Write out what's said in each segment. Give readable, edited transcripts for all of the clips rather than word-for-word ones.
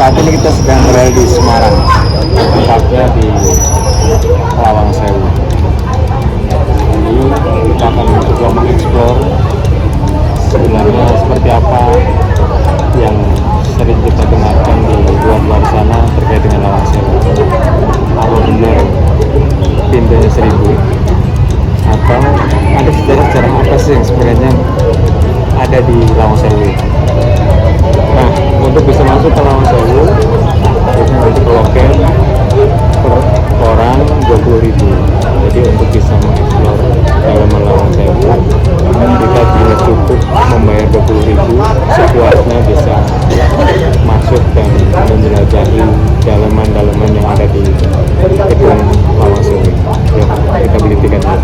Saat ini kita sedang berada di Semarang, tepatnya di Lawang Sewu. Jadi kita akan mencoba mengeksplor sebenarnya seperti apa yang sering kita dengarkan di luar sana terkait dengan Lawang Sewu. Apa benar pintunya 1000? Atau ada sejarah-sejarah apa sih yang sebenarnya ada di Lawang Sewu? Nah, untuk bisa masuk ke Lawang Sewu, biasanya untuk loket per orang 20.000. Jadi untuk bisa mengeksplor dalaman Lawang Sewu, kita hanya cukup membayar 20.000, sepuasnya bisa masuk dan menjelajahi dalaman-dalaman yang ada di gedung Lawang Sewu. Yuk, kita beli tiketnya.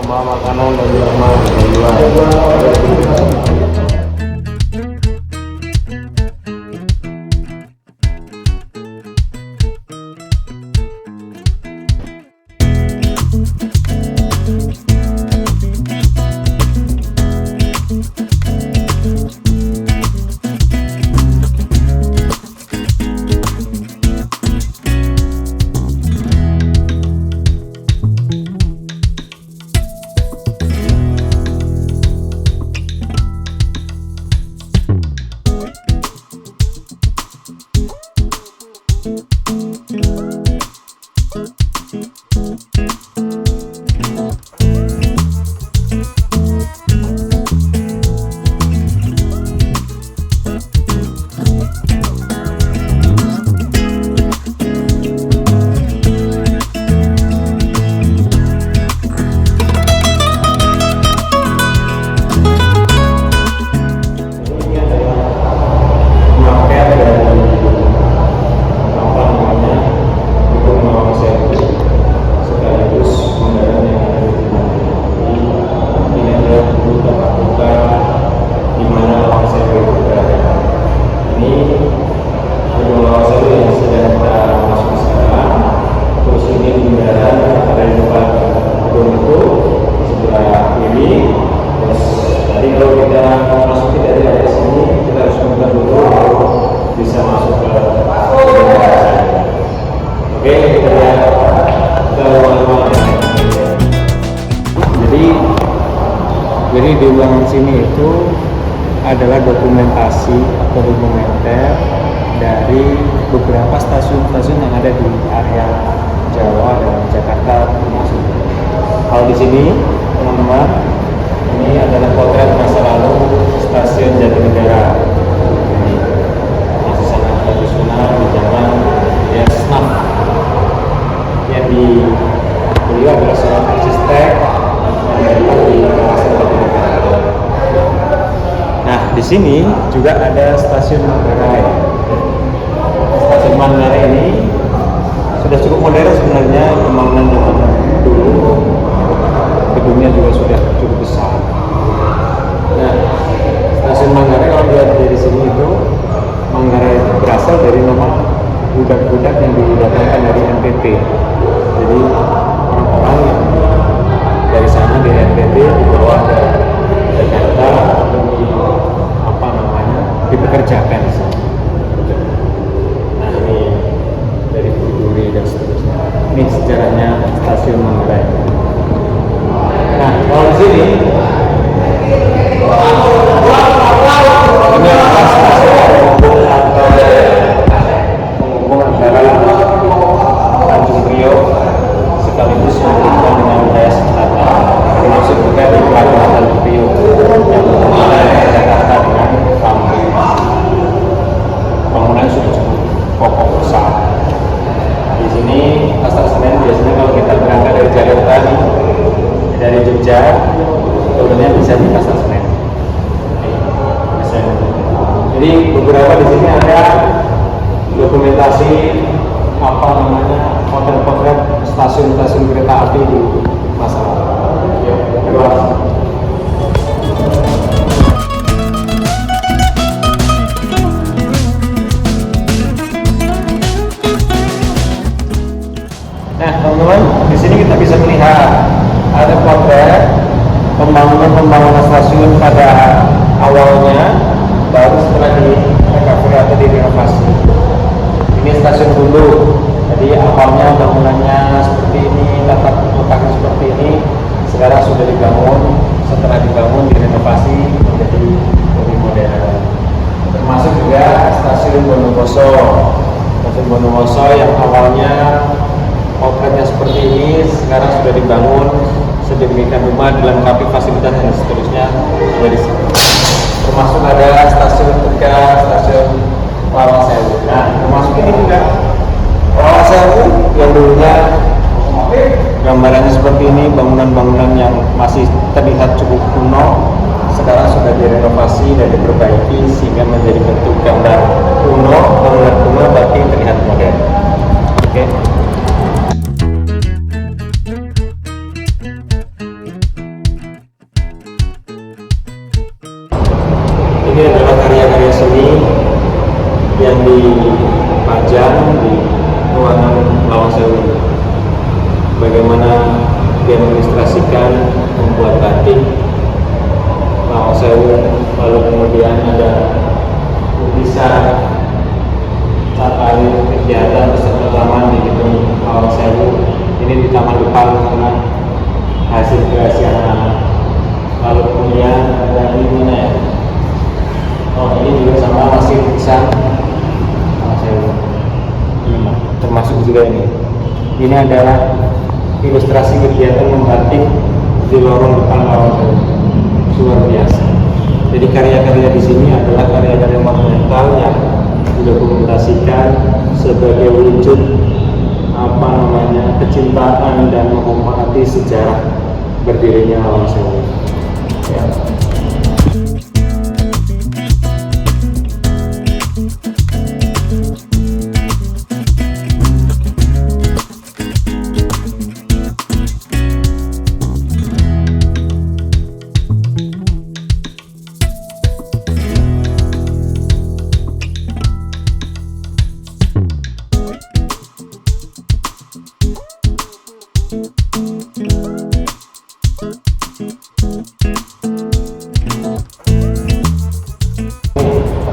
Makanan dari rumah dari luar. Jadi di ruangan sini itu adalah dokumentasi atau dokumenter dari beberapa stasiun-stasiun yang ada di area Jawa dan Jakarta termasuk. Kalau di sini, teman-teman, ini adalah potret masa lalu stasiun Jatinegara. Ini masih sangat tradisional di zaman Snap yang beliau adalah seorang arsitek yang di kawasan Jatinegara. Nah, di sini juga ada stasiun Manggarai. Stasiun Manggarai ini sudah cukup modern sebenarnya, pembangunan zaman dulu. Gedungnya juga sudah cukup besar. Nah, stasiun Manggarai kalau dilihat dari sini itu, Manggarai berasal dari nama budak-budak yang didatangkan dari NTT. Jadi orang-orang yang dari sana dari NTT dibawa ke Jakarta demi dipekerjakan di sana. Nah, ini dari Budi dan seterusnya. Ini sejarahnya stasiun Manggarai. Nah, kalau di sini ini adalah stasiun penghubung antara Tanjung Priok sekaligus menghubungkan dengan wilayah selatan termasuk Jadi beberapa di sini ada dokumentasi apa namanya potret-potret stasiun-stasiun kereta api di masa lalu. Ya, kedua. Nah, teman-teman, di sini kita bisa melihat ada potret pembangunan stasiun pada awalnya, baru setelah di recovery atau direnovasi. Ini stasiun dulu, jadi awalnya bangunannya seperti ini, letaknya seperti ini. Sekarang sudah dibangun, setelah dibangun direnovasi menjadi lebih modern. Termasuk juga stasiun Bondowoso. Stasiun Bondowoso yang awalnya potretnya seperti ini, sekarang sudah dibangun sedemikian rupa, dilengkapi fasilitas dan seterusnya dari sini. Termasuk ada stasiun Tegal, stasiun Lawang Sewu. Nah, termasuk ini juga Lawang Sewu yang dulunya gambarannya seperti ini, bangunan-bangunan yang masih terlihat cukup kuno, sekarang sudah direnovasi dan diperbaiki sehingga menjadi bentuk gambar kuno, bangunan kuno tapi terlihat modern. Oke. Ini adalah karya-karya seni yang dipajang di ruangan Lawang Sewu. Bagaimana dia mengilustrasikan membuat batik Lawang Sewu, lalu kemudian ada lukisan saat kegiatan beserta taman di gedung Lawang Sewu. Ini di taman depan karena hasil kreasi anak-anak. Lalu kemudian ada di mana ya? Oh, ini juga sama, masih lukisan Lawang Sewu. Termasuk juga ini. Ini adalah ilustrasi kegiatan membatik di lorong depan Lawang Sewu. Luar biasa. Jadi karya-karya di sini adalah karya-karya monumental yang didokumentasikan sebagai wujud apa namanya kecintaan dan menghormati sejarah berdirinya Lawang Sewu. Ya.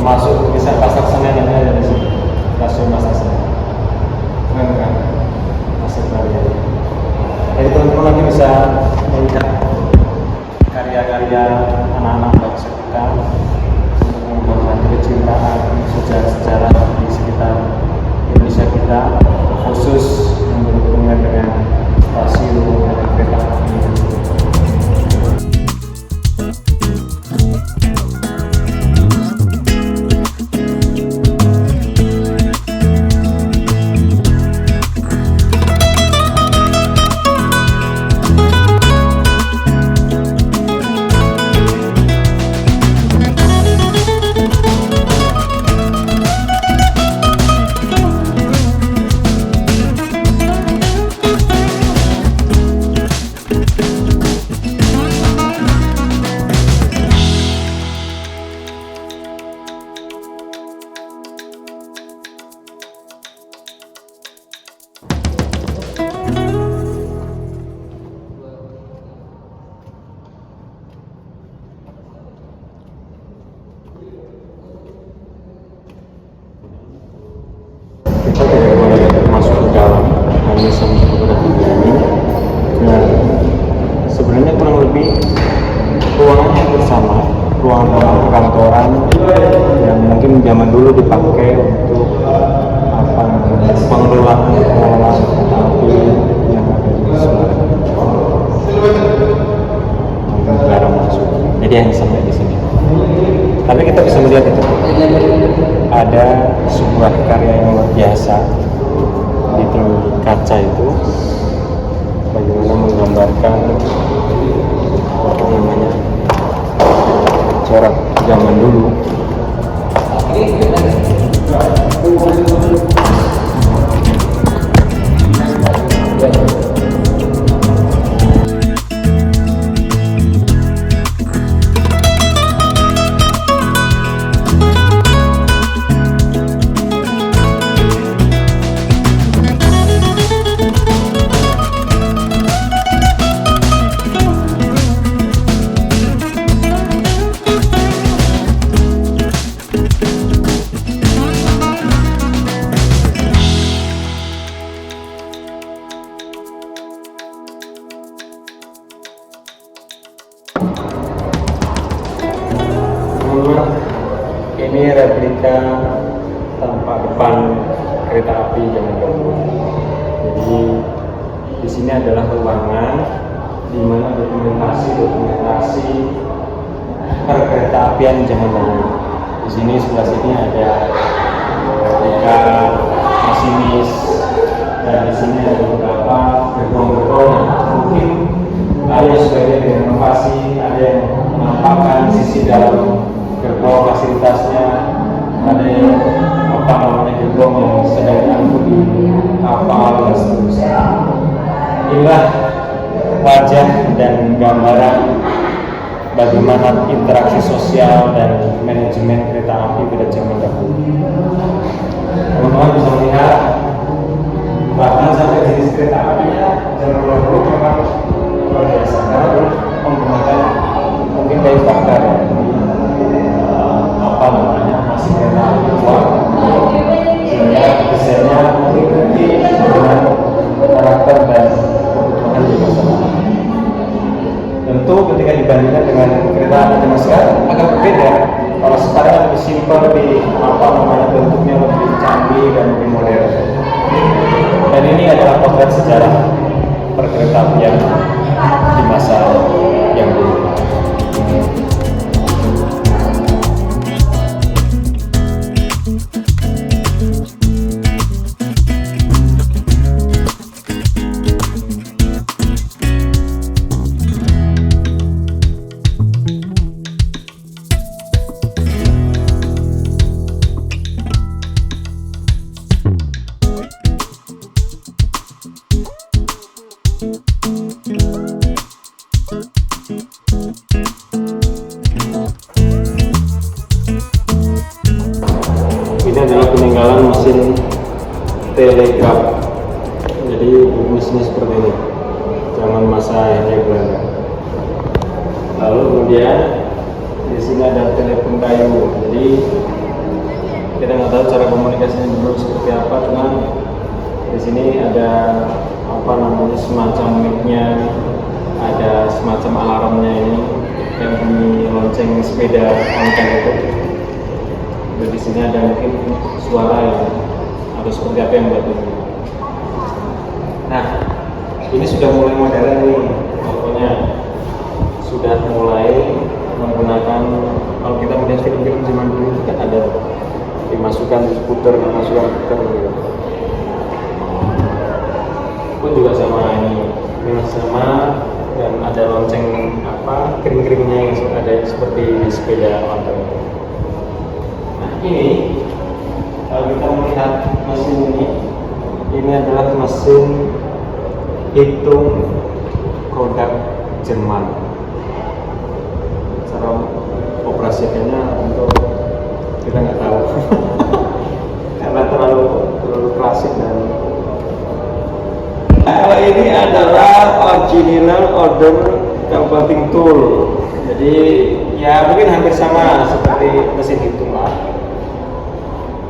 Termasuk lukisan Pasar Senen yang ada di sini, stasiun Pasar Senen. Keren kan? Hasil karya. Jadi teman-teman nanti bisa melihat karya-karya anak-anak bangsa kita untuk menghormati kecintaan sejarah-sejarah di sekitar Indonesia kita, khusus yang berhubungan dengan stasiun dan kereta api. Kita tidak boleh masuk ke dalam, hanya sampai beberapa ini. Nah, sebenarnya kurang lebih ruangannya bersama, ruangan perkantoran yang mungkin zaman dulu dipakai untuk apa namanya pengelolaan tapi yang ada di Semarang. Mungkin jarang masuk. Jadi hanya sampai di sini. Tapi kita bisa melihat itu ada sebuah karya yang luar biasa di kaca itu, bagaimana menggambarkan apa namanya corak zaman dulu Ini replika tampak depan kereta api zaman dahulu. Jadi di sini adalah ruangan di mana dokumentasi perkereta apian zaman dahulu. Di sini sebelah sini ada replika masinis, dan di sini ada beberapa gerbong-gerbong mungkin ada yang sebagai renovasi, ada yang menampakkan sisi dalam gerbong fasilitasnya, ada yang gerbong yang sedang diangkut di kapal dan seterusnya. Inilah wajah dan gambaran bagaimana interaksi sosial dan manajemen kereta api pada zaman dahulu. Teman-teman bisa melihat bahkan sampai jenis kereta apinya zaman dahulu memang luar biasa karena menggunakan mungkin kayu bakar ya, masih kereta api tua, sehingga desainnya mengikuti dengan karakter dan kebutuhan di masa lalu. Tentu ketika dibandingkan dengan kereta api zaman sekarang agak berbeda. Kalau sekarang lebih simpel, lebih bentuknya lebih canggih dan lebih modern. Dan ini adalah potret sejarah perkeretaapian di masa yang dulu. Ini adalah peninggalan mesin telegraf. Jadi mesinnya seperti ini zaman masa Hindia Belanda. Lalu kemudian di sini ada telepon kayu. Jadi kita nggak tahu cara komunikasinya dulu seperti apa, cuman di sini ada semacam mic-nya, ada semacam alarmnya ini yang bunyi lonceng sepeda ontel itu. Dan di sini ada mungkin suara yang atau seperti apa yang buat ini. Nah, ini sudah mulai modern nih, pokoknya sudah mulai menggunakan, kalau kita melihat film-film zaman dulu itu kan ada dimasukkan puter gitu. Pun juga sama ini sama, dan ada lonceng kering-keringnya yang ada seperti sepeda ontel. Ini kalau kita melihat mesin ini adalah mesin hitung produk Jerman. Cara operasikannya tentu kita nggak tahu karena terlalu klasik. Dan kalau ini adalah original order calculating tool. Jadi ya mungkin hampir sama seperti mesin hitung lah.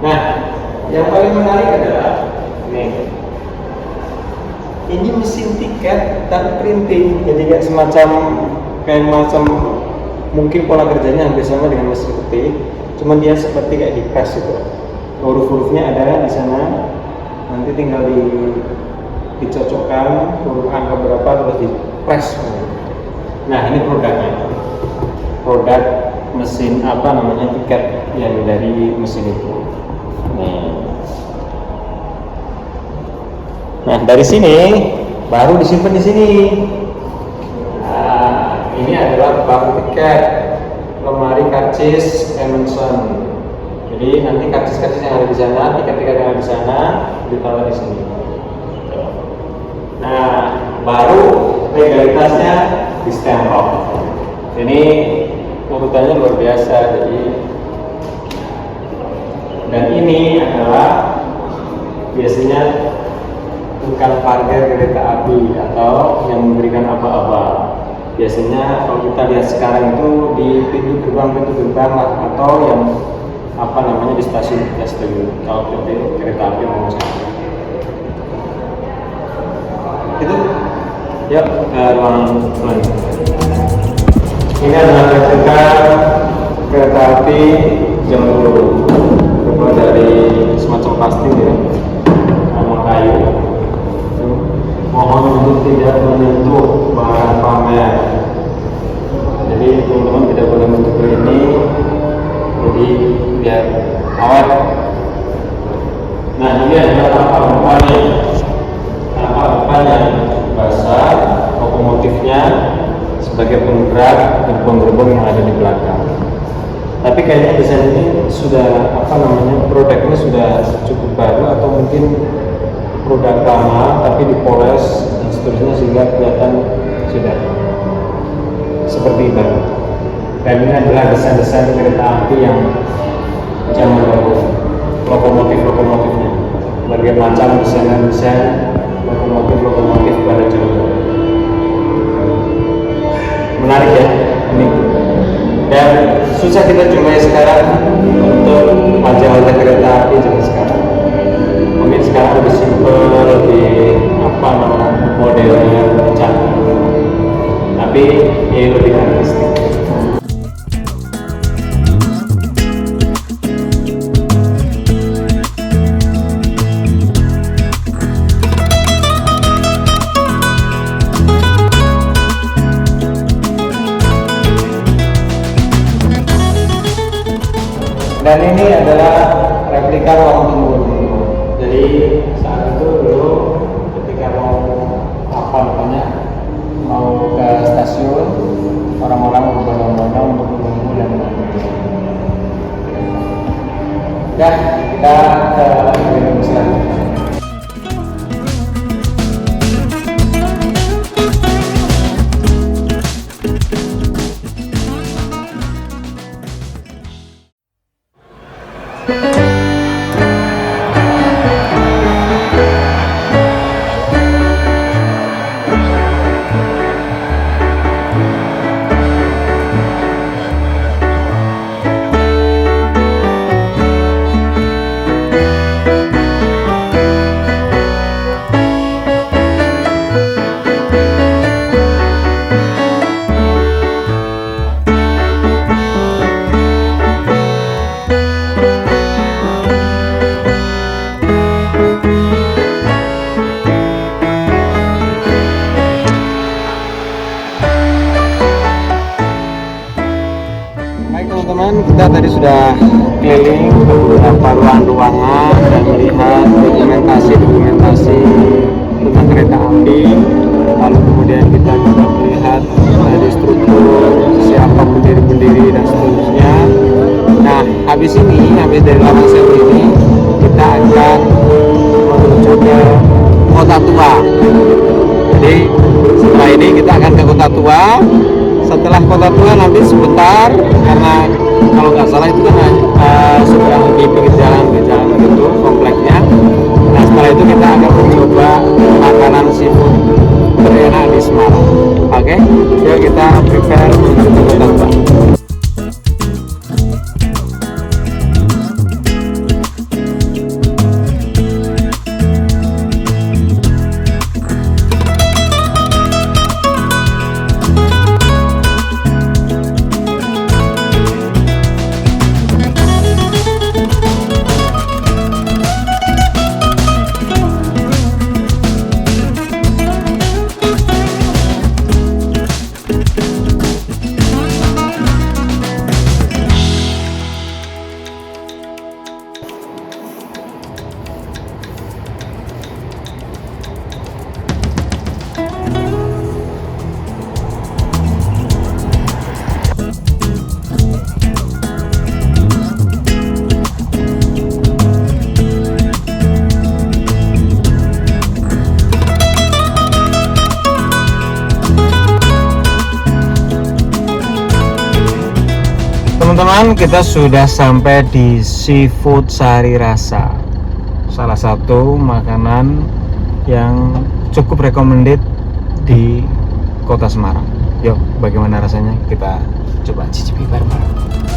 Nah, yang paling menarik adalah ini mesin tiket dan printing. Jadi kayak macam mungkin pola kerjanya hampir sama dengan mesin ketik, cuman dia seperti kayak di press itu. Huruf-hurufnya ada di sana, nanti tinggal dicocokkan huruf angka berapa terus di press. Nah, ini produknya. Produk mesin tiket yang dari mesin itu. Nah, dari sini baru disimpan di sini. Nah, ini adalah bank tiket, lemari karcis Emerson. Jadi nanti karcis-karcis yang ada di sana, tiket-tiket yang ada di sana ditaruh di sini. Nah, baru legalitasnya di stempel. Ini urutannya luar biasa. Dan ini adalah biasanya bukan parkir kereta api atau yang memberikan apa-apa. Biasanya kalau kita lihat sekarang itu di pintu gerbang lah, atau yang di stasiun kalau kereta api mau sana. Itu yuk ke ruang lain. Ini adalah kereta api jam 12 biar awet. Nah, ini adalah tapak depannya. Tapak depan yang basah, lokomotifnya sebagai penggerak gerbong-gerbong yang ada di belakang. Tapi kayaknya desain ini sudah produknya sudah cukup baru atau mungkin produk lama tapi dipoles dan seterusnya sehingga kelihatan sudah seperti baru. Dan ini adalah desain-desain kereta api yang zaman dahulu, lokomotifnya, berbagai macam desain lokomotif pada zaman dahulu. Menarik ya ini, dan susah kita jumpai sekarang untuk wajah-wajah kereta api zaman sekarang. Mungkin sekarang lebih simpel, lebih modelnya canggih, tapi ini lebih artistik. Dan ini adalah replika ruang tunggu. Jadi saat itu dulu ketika mau ke stasiun, orang-orang berbondong-bondong untuk menunggu dan menunggu. Ya, kita ke gedung selanjutnya. Teman-teman, kita tadi sudah keliling ke beberapa ruangan dan melihat dokumentasi tentang kereta api. Lalu kemudian kita juga melihat dari struktur, siapa pendiri-pendiri dan seterusnya. Nah, habis dari Lawang Sewu ini, kita akan menuju ke Kota Tua. Jadi setelah ini kita akan ke Kota Tua. Setelah Kota Tua nanti sebentar, karena kalau nggak salah itu kan sudah di pinggir jalan itu kompleknya. Nah, setelah itu kita akan mencoba makanan seafood terenak di Semarang. Oke, yuk kita prepare menuju ke Kota Tua. Teman-teman, kita sudah sampai di Seafood Sari Rasa, salah satu makanan yang cukup recommended di Kota Semarang. Yuk, bagaimana rasanya? Kita coba cicipi bareng-bareng.